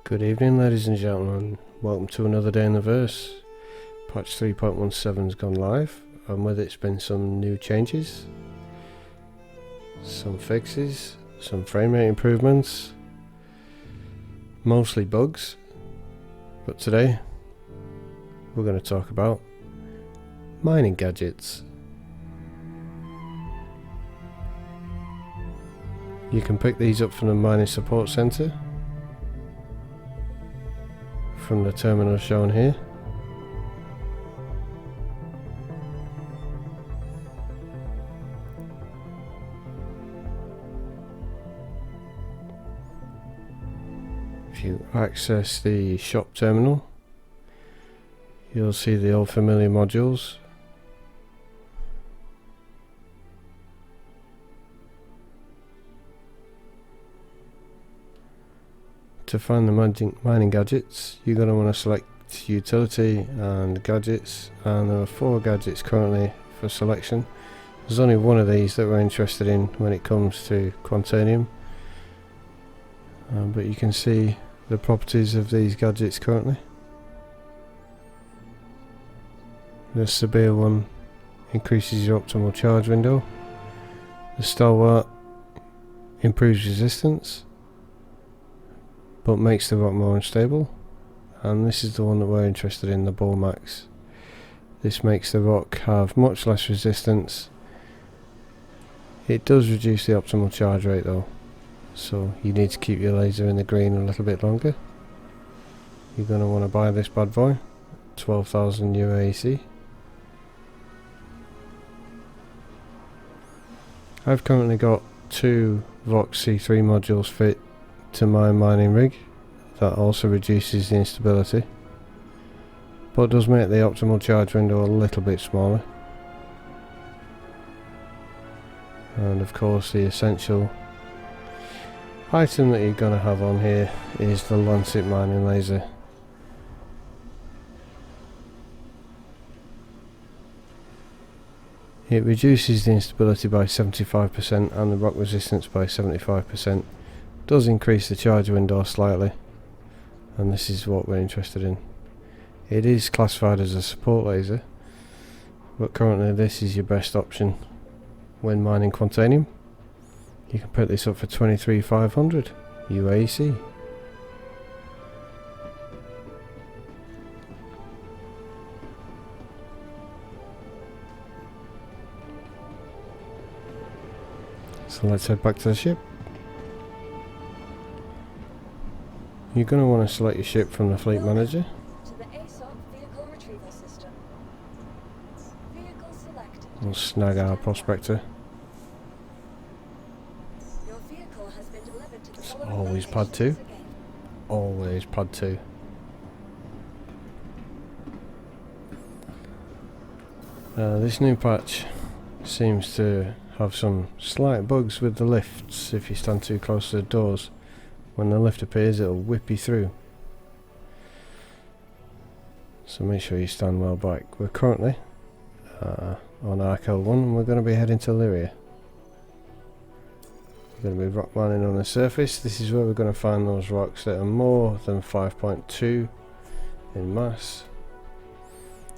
Good evening, ladies and gentlemen. Welcome to another day in the verse. Patch 3.17's gone live, and with it's been some new changes, some fixes, some frame rate improvements, mostly bugs. But today we're going to talk about mining gadgets. You can pick these up from the mining support center, from the terminal shown here. If you access the shop terminal, you'll see the old familiar modules. To find the mining gadgets, you're going to want to select utility and gadgets, and there are 4 gadgets currently for selection. There's only one of these that we're interested in when it comes to QUANTANIUM, but you can see the properties of these gadgets currently. The severe one increases your optimal charge window. The stalwart improves resistance but makes the rock more unstable, and this is the one that we're interested in, the ball max. This makes the rock have much less resistance. It does reduce the optimal charge rate though, so you need to keep your laser in the green a little bit longer. You're going to want to buy this bad boy, 12,000 UAC. I've currently got 2 Vox C3 modules fit to my mining rig. That also reduces the instability, but does make the optimal charge window a little bit smaller. And of course the essential item that you're going to have on here is the Lancet mining laser. It reduces the instability by 75% and the rock resistance by 75%. Does increase the charge window slightly, and this is what we're interested in. It is classified as a support laser, but currently this is your best option when mining QUANTANIUM. You can pick this up for 23,500 UAC. So let's head back to the ship. You're going to want to select your ship from the fleet manager. We'll snag our prospector. It's always pad 2. Always pad 2. This new patch seems to have some slight bugs with the lifts. If you stand too close to the doors, when the lift appears, it'll whip you through. So make sure you stand well back. We're currently on Arc L1, and we're going to be heading to Lyria. We're going to be rock mining on the surface. This is where we're going to find those rocks that are more than 5.2 in mass,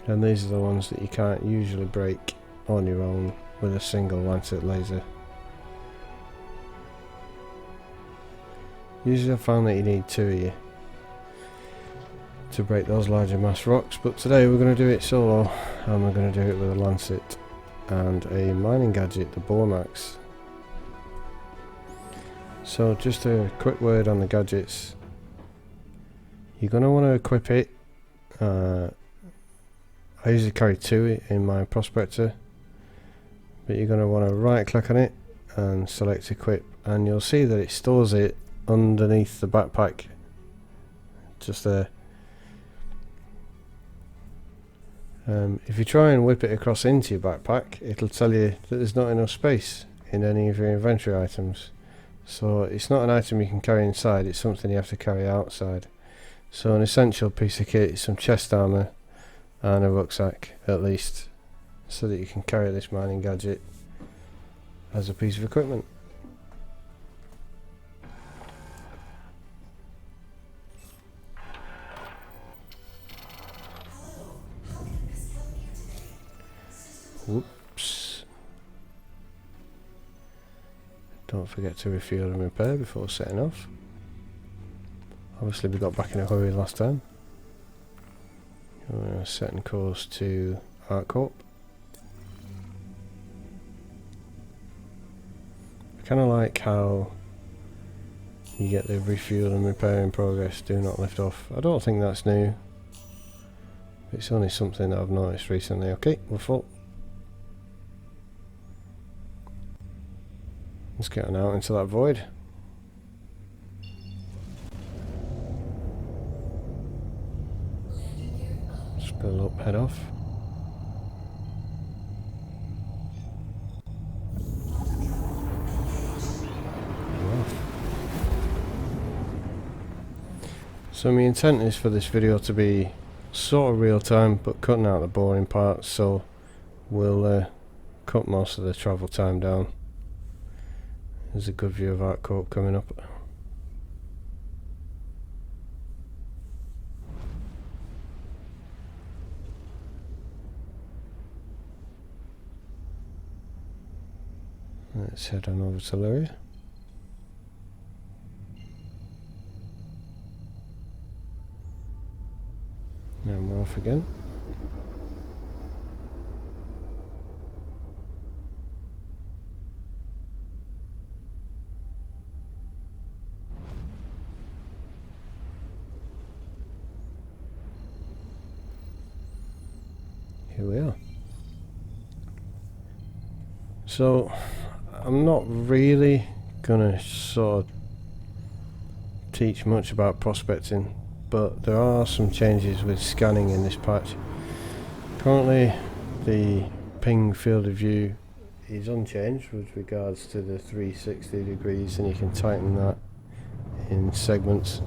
and these are the ones that you can't usually break on your own with a single Lancet laser. Usually I found that you need 2 of you to break those larger mass rocks, but today we're going to do it solo, and we're going to do it with a Lancet and a mining gadget, the Bore Max. So just a quick word on the gadgets. You're going to want to equip it. I usually carry 2 in my prospector, but you're going to want to right click on it and select equip, and you'll see that it stores it underneath the backpack, just there. If you try and whip it across into your backpack, it'll tell you that there's not enough space in any of your inventory items. So it's not an item you can carry inside, it's something you have to carry outside. So an essential piece of kit is some chest armor and a rucksack at least, so that you can carry this mining gadget as a piece of equipment. Oops. Don't forget to refuel and repair before setting off. Obviously we got back in a hurry last time. We're setting course to Arcorp. I kind of like how you get the refuel and repair in progress, do not lift off. I don't think that's new. It's only something that I've noticed recently. Okay, we're full. Let's get on out into that void. Spill up, head off. So my intent is for this video to be sort of real time, but cutting out the boring parts, so we'll cut most of the travel time down. There's a good view of Arcorp coming up. Let's head on over to Lyria. And we're off again. Here we are. So I'm not really gonna sort of teach much about prospecting, but there are some changes with scanning in this patch. Currently the ping field of view is unchanged with regards to the 360 degrees, and you can tighten that in segments.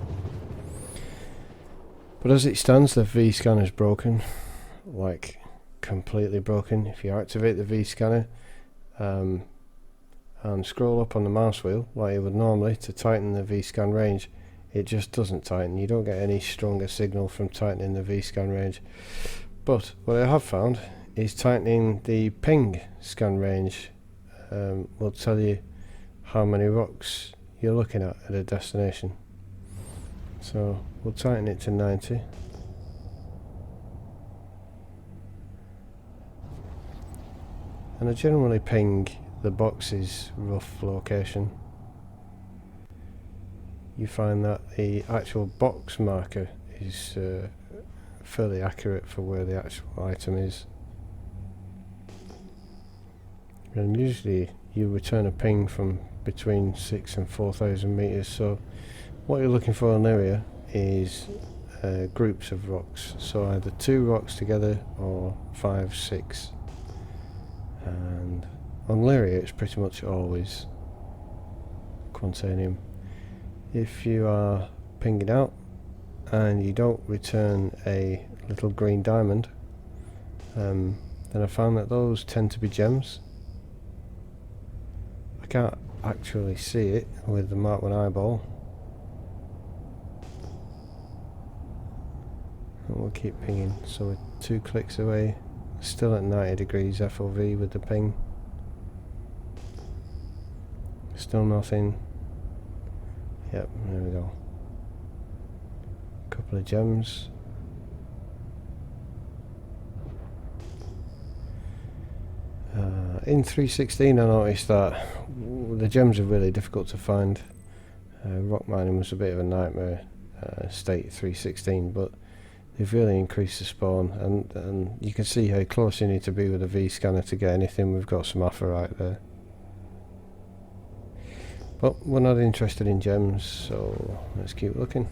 But as it stands, the V scanner is broken, like completely broken. If you activate the V scanner and scroll up on the mouse wheel like you would normally to tighten the V-scan range, it just doesn't tighten. You don't get any stronger signal from tightening the V-scan range. But what I have found is tightening the ping scan range will tell you how many rocks you're looking at a destination. So we'll tighten it to 90. And I generally ping the box's rough location. You find that the actual box marker is fairly accurate for where the actual item is. And usually you return a ping from between 6 and 4,000 meters. So what you're looking for in Lyria is groups of rocks. So either 2 rocks together or 5, 6. And on Lyria it's pretty much always Quantanium. If you are pinging out and you don't return a little green diamond, then I found that those tend to be gems. I can't actually see it with the Mark 1 eyeball. And we'll keep pinging, so we're 2 clicks away, still at 90 degrees FOV with the ping. Still nothing. Yep, there we go. Couple of gems. In 316 I noticed that the gems are really difficult to find. Rock mining was a bit of a nightmare state 316, but they've really increased the spawn, and you can see how close you need to be with a V scanner to get anything. We've got some aphrite there. But we're not interested in gems, so let's keep looking.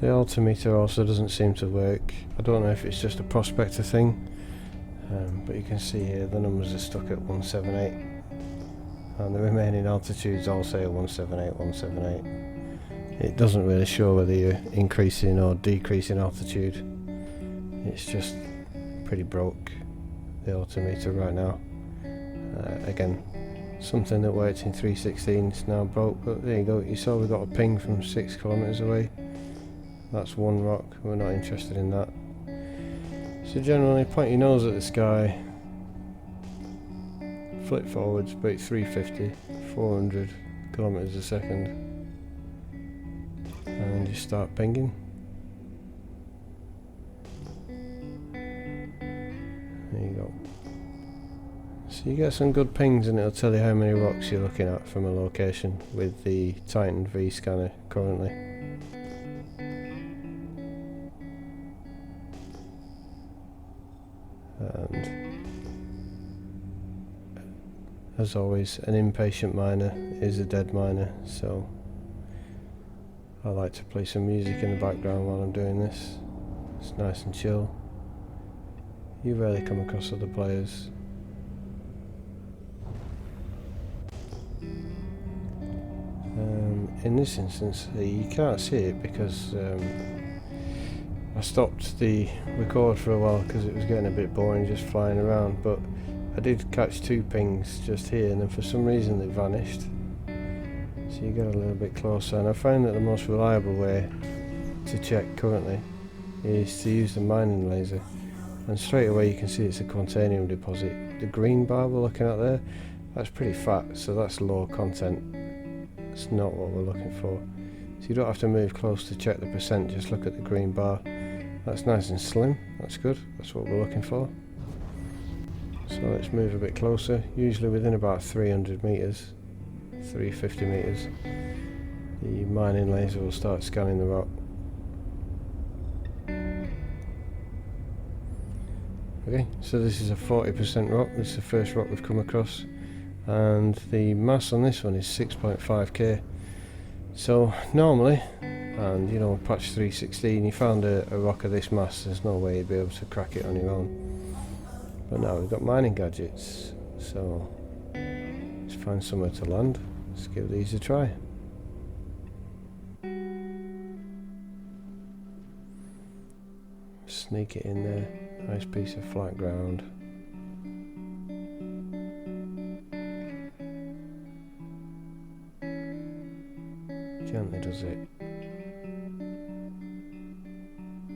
The altimeter also doesn't seem to work. I don't know if it's just a prospector thing, but you can see here the numbers are stuck at 178, and the remaining altitudes all say 178, 178. it doesn't really show whether you're increasing or decreasing altitude. It's just pretty broke, the altimeter right now. Again, something that worked in 316 is now broke, but there you go. You saw we got a ping from 6 kilometers away. That's one rock, we're not interested in that. So generally, point your nose at the sky, flip forwards about 350, 400 kilometers a second, and just start pinging. There you go. So you get some good pings and it'll tell you how many rocks you're looking at from a location with the Titan V scanner currently. And as always, an impatient miner is a dead miner, so I like to play some music in the background while I'm doing this. It's nice and chill. You rarely come across other players. In this instance, you can't see it because I stopped the record for a while because it was getting a bit boring just flying around, but I did catch 2 pings just here, and then for some reason they vanished. So you get a little bit closer, and I found that the most reliable way to check currently is to use the mining laser, and straight away you can see it's a QUANTANIUM deposit. The green bar we're looking at there, that's pretty fat, so that's low content. It's not what we're looking for. So you don't have to move close to check the percent, just look at the green bar. That's nice and slim, that's good, that's what we're looking for. So let's move a bit closer, usually within about 300 meters, 350 meters. The mining laser will start scanning the rock. Okay, so this is a 40% rock, this is the first rock we've come across, and the mass on this one is 6.5k. So normally, and you know, patch 316, you found a rock of this mass, there's no way you'd be able to crack it on your own. But now we've got mining gadgets, so let's find somewhere to land. Let's give these a try. Sneak it in there, nice piece of flat ground. Gently does it.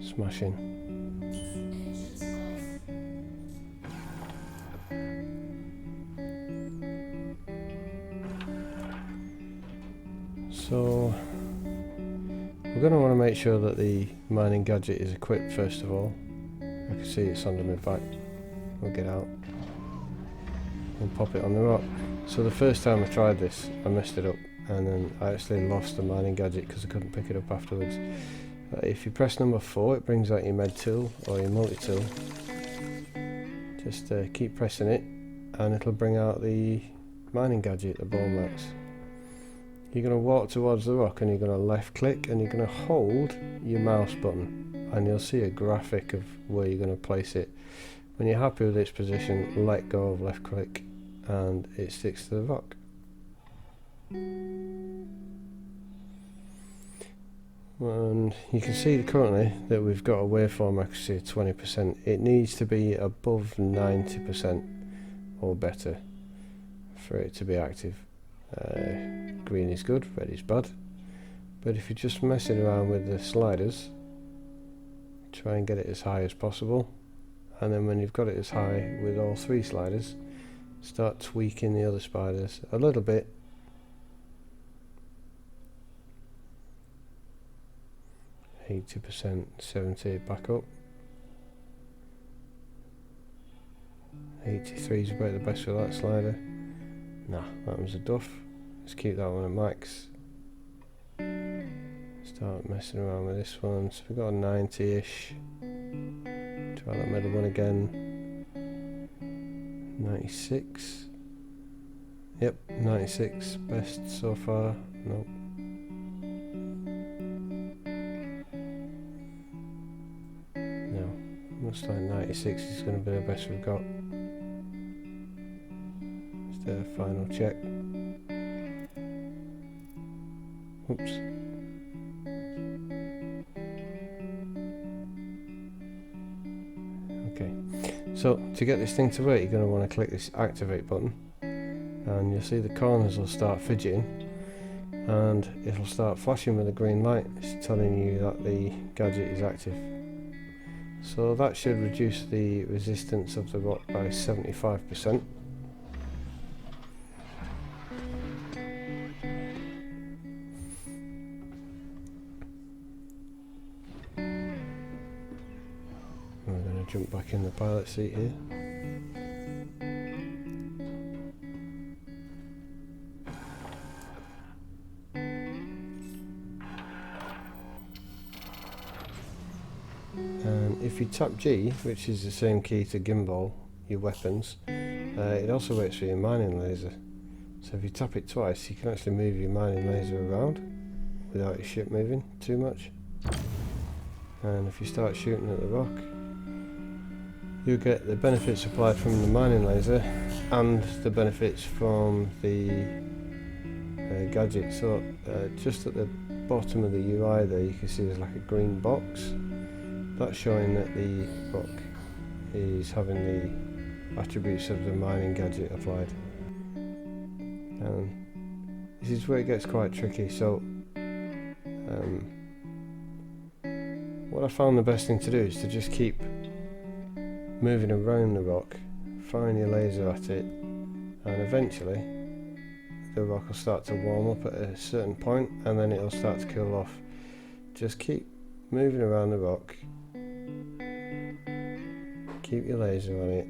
Smashing. So we're going to want to make sure that the mining gadget is equipped first of all. I can see it's under my back. We'll get out and pop it on the rock. So the first time I tried this, I messed it up, and then I actually lost the mining gadget because I couldn't pick it up afterwards. If you press number 4, it brings out your med tool or your multi-tool. Just keep pressing it and it'll bring out the mining gadget, the bone max. You're going to walk towards the rock and you're going to left click and you're going to hold your mouse button, and you'll see a graphic of where you're going to place it. When you're happy with its position, let go of left click and it sticks to the rock. And you can see currently that we've got a waveform accuracy of 20%. It needs to be above 90% or better for it to be active. Green is good, red is bad. But if you're just messing around with the sliders, try and get it as high as possible, and then when you've got it as high with all 3 sliders, start tweaking the other spiders a little bit. %, 70, back up. 83 is about the best for that slider. Nah, that was a duff. Let's keep that one at max. Start messing around with this one. So we've got a 90-ish. Try that middle one again. 96. Yep, 96. Best so far. Nope. Looks like 96 is going to be the best we've got. Let's do a final check. Oops. So to get this thing to work, you're going to want to click this activate button, and you'll see the corners will start fidgeting and it'll start flashing with a green light. It's telling you that the gadget is active. So that should reduce the resistance of the rock by 75%. We're going to jump back in the pilot seat here. And if you tap G, which is the same key to gimbal your weapons, it also works for your mining laser. So if you tap it twice, you can actually move your mining laser around without your ship moving too much. And if you start shooting at the rock, you'll get the benefits applied from the mining laser and the benefits from the gadget. So just at the bottom of the UI there, you can see there's like a green box. That's showing that the rock is having the attributes of the mining gadget applied. And this is where it gets quite tricky. So what I found the best thing to do is to just keep moving around the rock, firing your laser at it, and eventually the rock will start to warm up at a certain point and then it'll start to cool off. Just keep moving around the rock, keep your laser on it,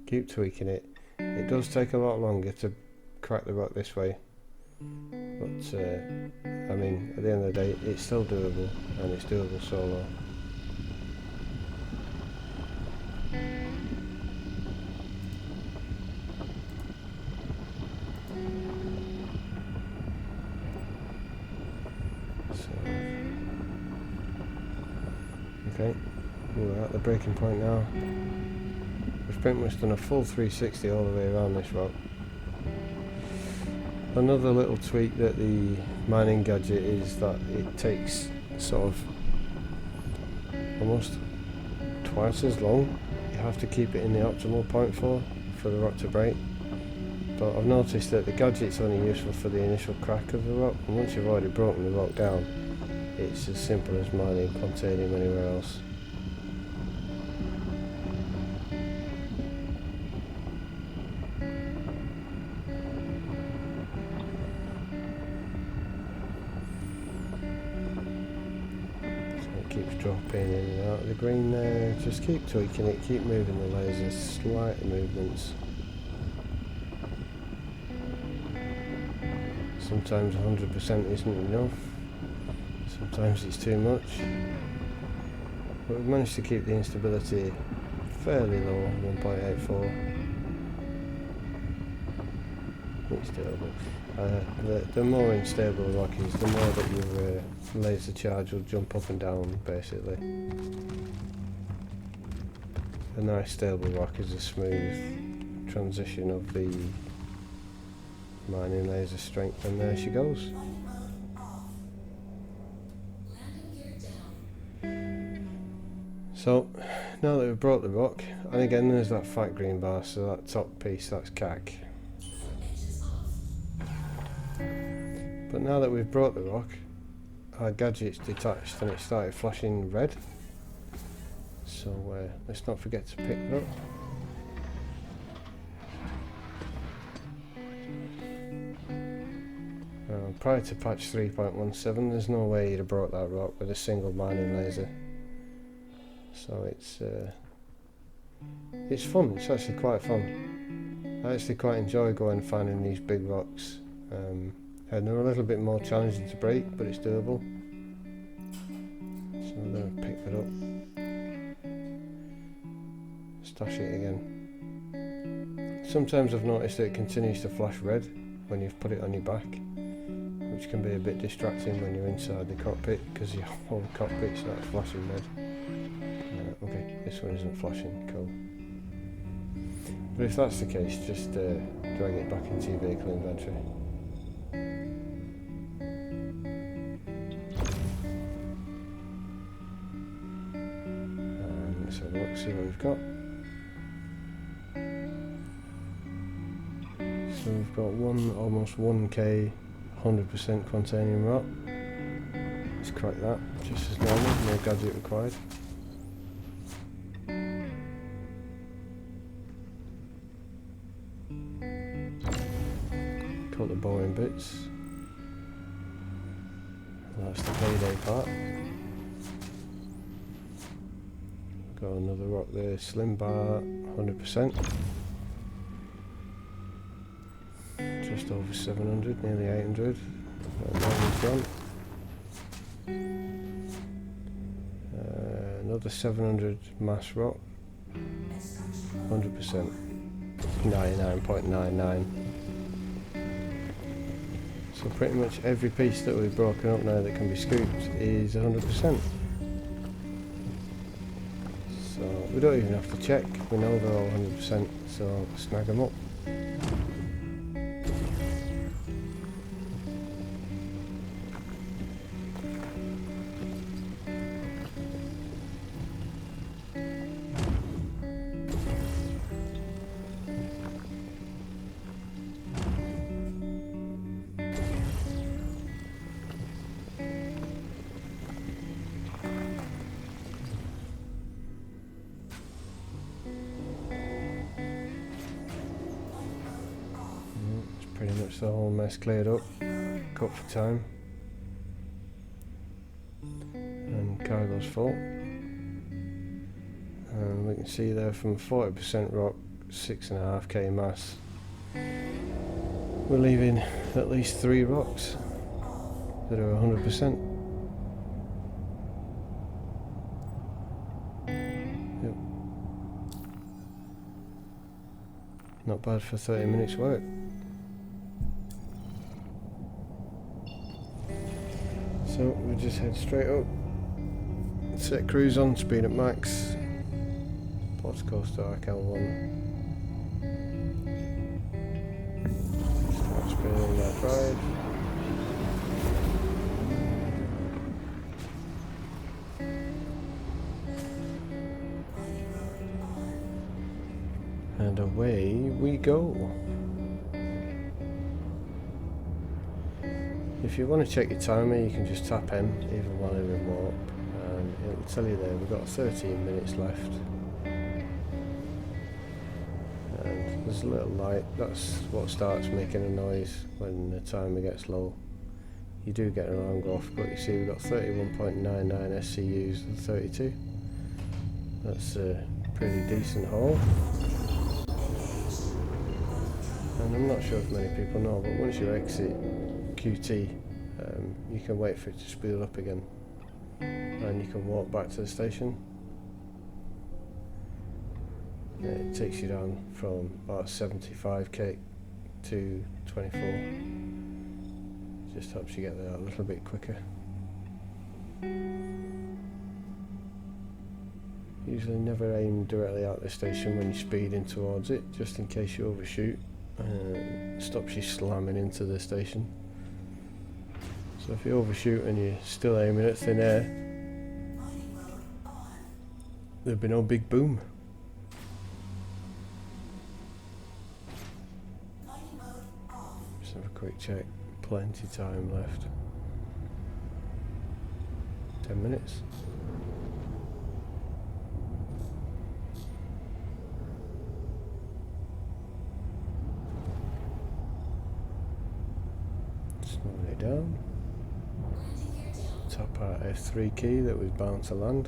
keep tweaking it. It does take a lot longer to crack the rock this way, but I mean, at the end of the day, it's still doable, and it's doable solo. Okay, we're at the breaking point now. We've pretty much done a full 360 all the way around this rock. Another little tweak that the mining gadget is that it takes sort of almost twice as long. You have to keep it in the optimal point for the rock to break. But I've noticed that the gadget's only useful for the initial crack of the rock, and once you've already broken the rock down, it's as simple as mining quantanium anywhere else. So it keeps dropping in and out of the green there. Just keep tweaking it, keep moving the laser, slight movements. Sometimes 100% isn't enough. Sometimes it's too much, but we've managed to keep the instability fairly low, 1.84. It's doable. The more unstable the rock is, the more that your laser charge will jump up and down, basically. A nice stable rock is a smooth transition of the mining laser strength, and there she goes. So now that we've brought the rock, and again there's that fat green bar, so that top piece, that's CAC. But now that we've brought the rock, our gadget's detached and it started flashing red. So let's not forget to pick it up. Prior to patch 3.17, there's no way you'd have brought that rock with a single mining laser. So it's fun, it's actually quite fun. I actually quite enjoy going and finding these big rocks. And they're a little bit more challenging to break, but it's doable. So I'm going to pick it up. Stash it again. Sometimes I've noticed that it continues to flash red when you've put it on your back, which can be a bit distracting when you're inside the cockpit, because your whole cockpit starts flashing red. Okay, this one isn't flashing, cool. But if that's the case, just drag it back into your vehicle inventory. And let's have a look, see what we've got. So we've got almost 1k 100% Quantanium rock. Let's crack that, just as normal, no gadget required. Cut the boring bits. That's the payday part. Got another rock there, slim bar, 100%. Just over 700, nearly 800. Gone. Another 700 mass rock, 100%, 99.99. So pretty much every piece that we've broken up now that can be scooped is 100%. So we don't even have to check, we know they're all 100%, so snag them up. Pretty much the whole mess cleared up, cut for time, and cargo's full. And we can see there from 40% rock, 6.5k mass, we're leaving at least 3 rocks that are 100%. Yep. Not bad for 30 minutes work. So we'll just head straight up, set cruise on, speed at max, Ports Coast to L1. Start spinning that drive. And away we go. If you want to check your timer, you can just tap M even while you're in warp, and it'll tell you there we've got 13 minutes left. And there's a little light, that's what starts making a noise when the timer gets low. You do get an alarm go off, but you see we've got 31.99 SCUs and 32. That's a pretty decent haul. And I'm not sure if many people know, but once you exit QT, you can wait for it to speed up again, and you can walk back to the station. It takes you down from about 75k to 24. Just helps you get there a little bit quicker. Usually never aim directly out the station when you're speeding towards it, just in case you overshoot. Stops you slamming into the station. So if you overshoot and you're still aiming at thin air, there'd be no big boom. Just have a quick check, plenty time left. 10 minutes. Slowing it down. Tap our F3 key that was bound to land.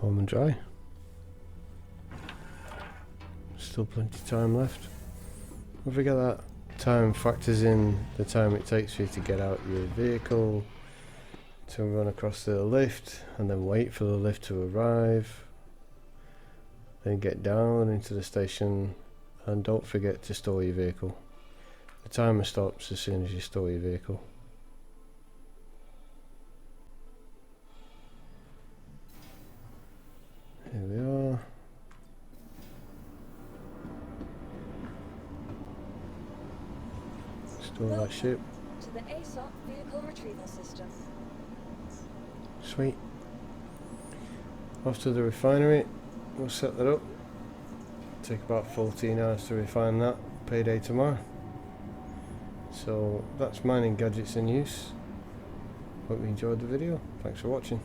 Home and dry. Still plenty of time left. Don't forget that time factors in the time it takes for you to get out your vehicle, to run across the lift, and then wait for the lift to arrive, then get down into the station, and don't forget to store your vehicle. The timer stops as soon as you store your vehicle. Here we are. Store that ship. To the ASOP vehicle retrieval system. Sweet. Off to the refinery. We'll set that up. Take about 14 hours to refine that. Payday tomorrow. So that's mining gadgets in use. Hope you enjoyed the video. Thanks for watching.